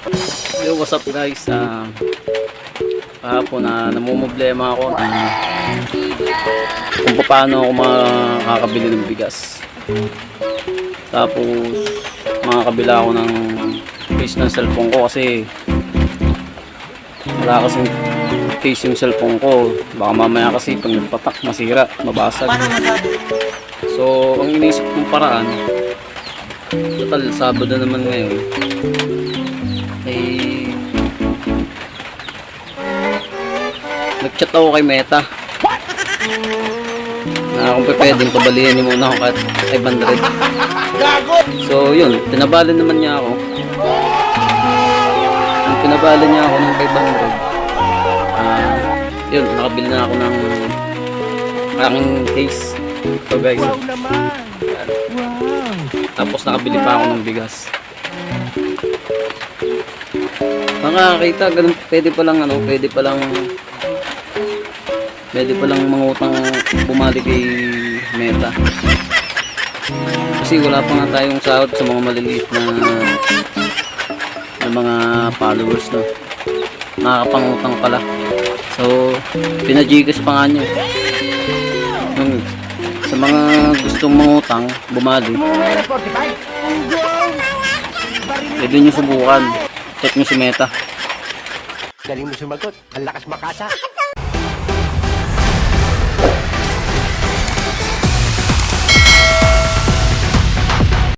Yo, what's up guys? Kahapon na namumblema ako kung paano ako makakabili ng bigas. Tapos makakabila ako ng case ng cellphone ko kasi wala kasing case yung cellphone ko. Baka mamaya kasi pag nagpatak masira, mabasag. So ang iniisip kong paraan, total Sabado naman ngayon, nag-chat ako kay Meta na kung pwedeng pabalihan niyo muna ako kahit 500. So yun, tinabalan naman niya ako. Ang tinabalan niya ako ng 500, yun, nakabili na ako ng aking case. So guys, tapos nakabili pa ako ng bigas. Makakita, ganun, pwede pa lang mangutang bumalik kay Meta. Kasi wala pa nga tayong sahod sa mga maliliit na mga followers, no. Nakakapangutang pala. So, pinajigas pa nga niya. Sa mga gustong mangutang, bumalik, pwede nyo subukan. Check nyo si Meta. Galing mo sumagot. Ang lakas makasa.